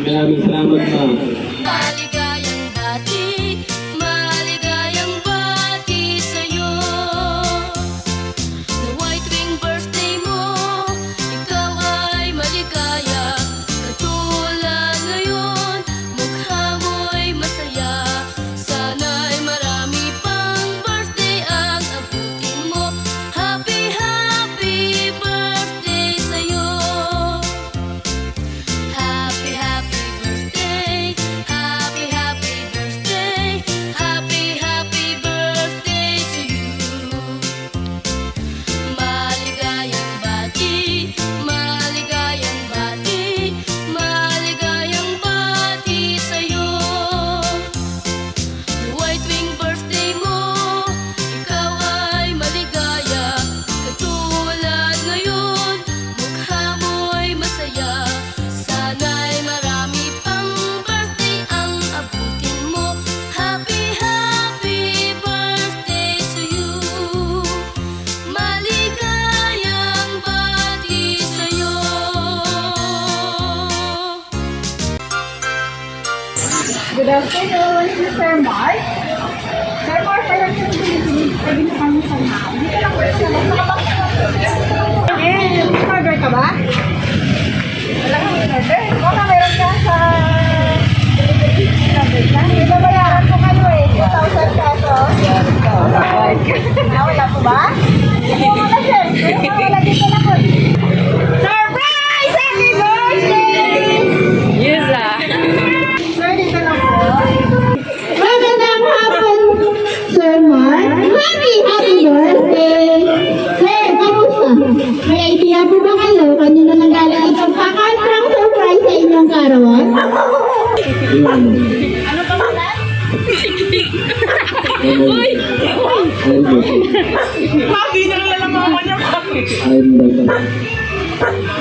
Maraming salamat pa. Maligayang bati sa'yo. Nawa'y tuwing birthday mo, ikaw ay maligaya. Katulad ngayon, mukha mo'y masaya. Sana'y marami pang birthday ang abutin mo. Happy, happy birthday sa'yo. Happy, happy birthday. Happy, happy birthday. Happy, happy birthday to you. Maligayang bati, maligayang bati, maligayang bati sa'yo. Nawa'y tuwing birthday mo, ikaw ay maligaya. Katulad ngayon, mukha mo'y masaya. Sana'y marami pang birthday ang abutin mo. Happy, happy birthday to you. Maligayang bati sa'yo. Good afternoon, Sir Mark. Sir Mark, alam niyo sa Pilipinas, pwede na kami sa mga. Dito lang po sa mga. Order ka ba? Wala kang order. Baka meron ka sa ibabayaran ko kayo 2,000 pesos. Wala po ba? Hindi mo na, sir. Wala dito na po. Surprise! Happy birthday! Yes, ah. Sir, dito na po. Magandang hapon, Sir Mark. Happy birthday! Sir, kamusta? May idea po ba kayo kanina nanggaling itong pakantrang surprise sa inyong karawan? Ano pa pala?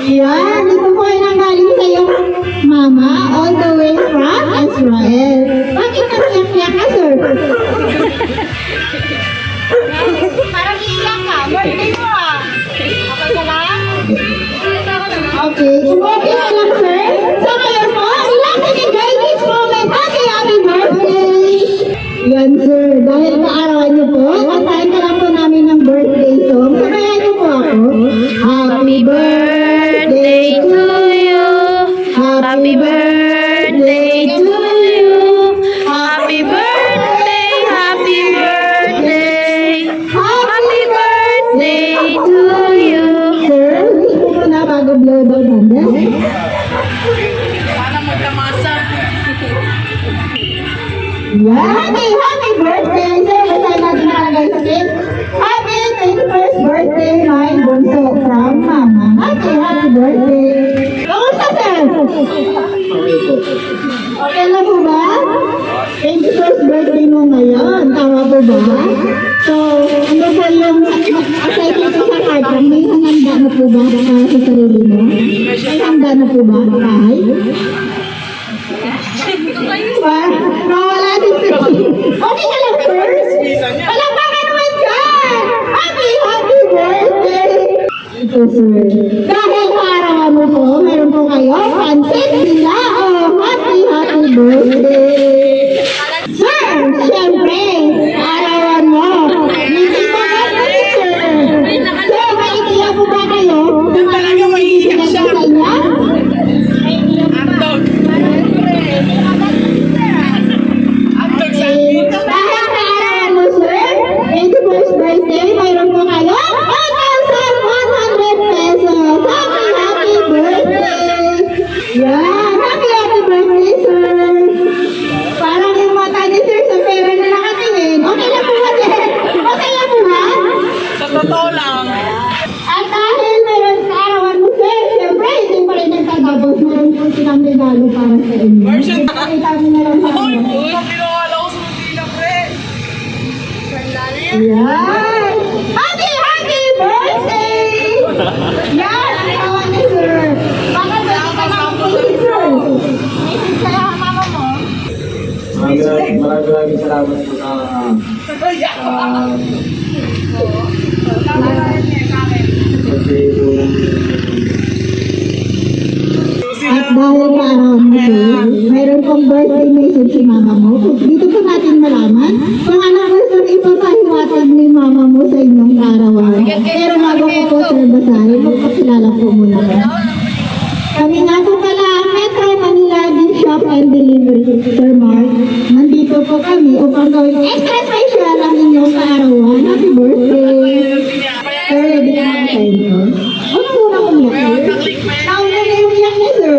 Yan, ito po ay nanggaling sa iyong mama all the way from Israel. Bakit nagsiyak ka, sir? Parang iiyak ka. Birthday mo ah. Okay ka lang? Okay, kung okay ka lang, sir. So ngayon po, ilang enjoy this moment. Happy birthday! Yan, sir. Dahil kaarawan niyo po, kantahin ka lang po namin ng birthday song. Sabayan niyo po ako. Happy birthday to you. Happy birthday to you. Happy birthday, happy birthday. Happy birthday to you. Sir, hindi po na bago blow the candle. Happy birthday, sir. Basahin natin nakalagay sa cake. Happy 21st birthday, my bunso from Mama. Happy birthday. Kamusta, sir? Okay na po ba? 21st birthday mo ngayon. Tama po ba? So, ano po yung aside dito sa card? May handa na po ba sa sarili mo? May handa na po ba sa bahay? Wala din sir. Okay ka lang, sir? Palakpakan naman dyan! Happy birthday! Ito, sir. Dahil kaarawan mo po, meron po kayo, pansit sila. Oh, happy birthday! Sir, syempre, kaarawan mo. Hindi pa ka, sir. Sir, may idea po ba kayo? Talaga maiiyak siya. Dahil kaarawan mo, sir, 21st birthday, mayroon po kayo 1,100 pesos. Happy birthday! Yan, happy birthday, sir. Parang yung mata ni sir sa pera na nakatingin. Okay lang po ba, sir? Masaya po ba? Sa totoo lang. At dahil meron kaarawan mo, sir, siyempre, hindi pa rin nagtatapos. Meron po silang regalo para sa inyo. Pakita mo na lang sa amin. Pinawala ko sa Manila, pre. Yan! Happy birthday! Yan! Kawan ni sir. Baka pwede ka naman po si sir. Message ka lang mama mo. Maraming salamat po sa birthday po. At dahil kaarawan mo sir, mayroon pong birthday message si mama mo. Dito po natin malaman kung ano po sir ipapahiwatig ni mama mo sa inyong kaarawan. Pero bago ko po sir basahin, magpakilala po muna ko. Kami nga po pala ang Metro Manila Gift Shop and Delivery, Sir Mark. Nandito po kami upang gawing extra special ang inyong kaarawan. Happy birthday! Sir, ready ka na tayo? Huwag muna umiyak, sir. Nauna na yung iyak niya, sir.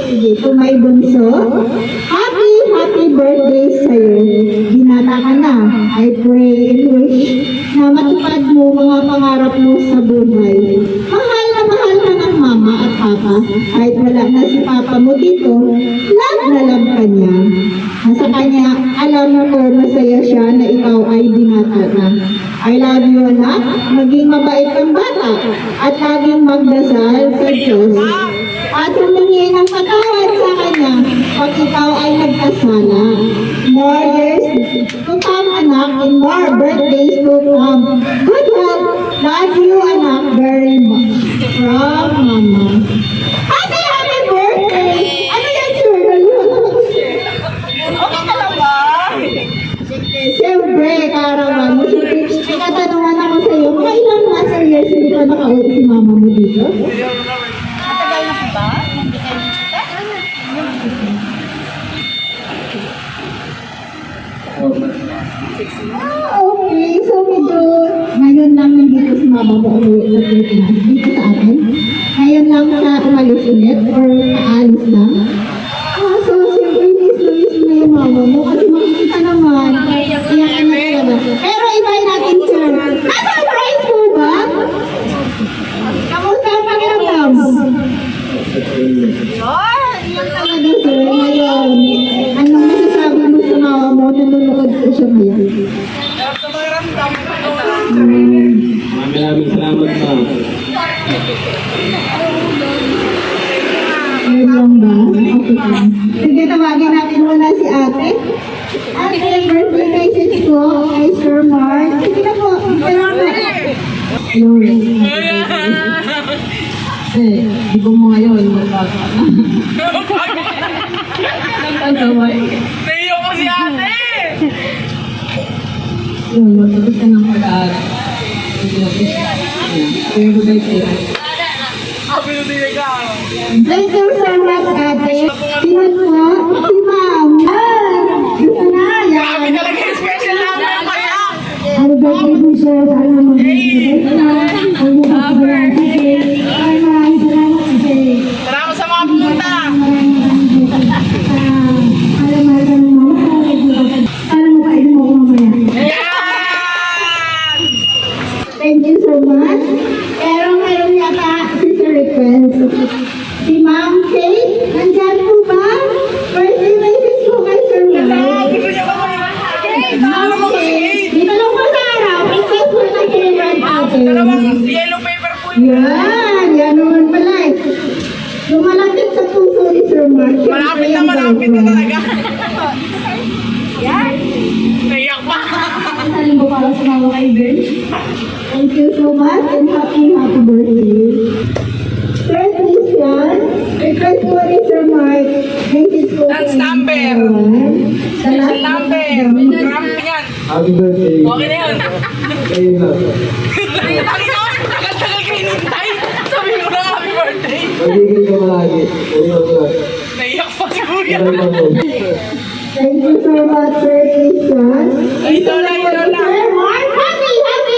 Sige, kung may bunso, happy birthday sa'yo. Binata ka na. I pray and wish na matupad mo mga pangarap mo sa buhay. Mahal ka ng mama at papa. Kahit wala na si papa mo dito, love na love ka niya. Sa kanya, alam mo ko masaya siya na ikaw ay binata na. I love you, anak. Maging mabait kang bata at laging magdasal sa Diyos. At humingi ng patawad sa kanya pag ikaw ay nagkasala. More years to come, anak, and more birthdays to come. Good health. Love you, anak, very much. From Mama. Happy birthday! Ano yan, sir? Okay ka lang ba? Siyempre, kaarawan mo. May katanungan ako sa iyo. Kailan nga, sir, years hindi pa nakauwi si mama mo dito? Matagal na po ba? Hindi kayo nakita? Okay. So, medyo ngayon lang nandito si mama mo umuwi sa Pilipinas. Dito sa atin. Ngayon lang siya umalis ulit or aalis lang. So, siyempre, miss na yung mama mo. Kasi makikita naman, iyakan na talaga. Pero ibahin natin, sir. Na-surprise po ba? Kamusta ang pakiramdam? Yan talaga, sir. Ngayon, anong masasabi mo sa mama mo? Nanonood ko siya ngayon. Maraming salamat ma. Ngayon lang ba? Okay lang. Sige, tawagin natin muna si ate. Ate, birthday message ko kay Sir Mark. Sige na po. Pero po. Hello. Di ko mo ngayon. Nagkasaway. Naiyo ko si ate! Yun, tapos ka ng pag-aaral. Pero birthday. Happy birthday ka! Thank you so much, ate. Sino po? Si Ma'am. Gusto na. Kami talaga yung special namin kaya! Ang birthday mo siya. Sana mag-birthday na. Ang birthday. Ay, maraming salamat, ate. Salamat sa mga pumunta! Alam mo mo. Alam mo kayo mo mamaya. Yan! Thank you so much. Pero mayroon yata si Sir Request. Si Ma'am Kate, nandyan po ba? Birthday message po kay Sir Ma'am. Ma'am Kate, dito lang po sa araw. Request po na kay Red Ate. Dalawang yellow paper po yun. Yan naman pala eh. Lumalapit sa puso ni Sir Mark. Malapit na talaga. Naiyak pa! Saling ko para sa mga kaibigan. Thank you so much and happy birthday. Sir Christian, request po rin Sir Mark. Message po Dance kay number. everyone. Special number! Ramp yan! Happy birthday. Okay na yun! Kayo na. Tagal-tagal kayo nintay! Sabi mo na happy birthday! Magiging ka malagi. Kayo na. Naiyak pa si kuya! Kayo na. Thank you so much, Sir Christian. Ay, Lola, ay, Lola! Sir Mark, happy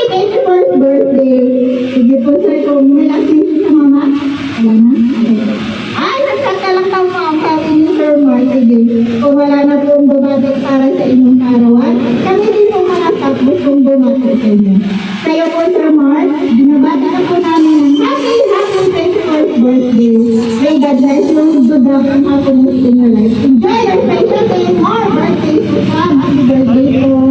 81st birthday. Sige po, Sir, kung may activity sa mama. Wala na? Okay. Ay, nagkaka lang daw po ang sabi ni Sir Mark. Sige, kung wala na pong bumabit para sa inyong karawan, kami din po manatapos kung bumabit sa inyo. Kayo po, Sir Mark, binabati na po namin ng happy 21st birthday. May God bless you. Good luck and happiness in your life. Enjoy your special day. More birthdays to come. Happy birthday po.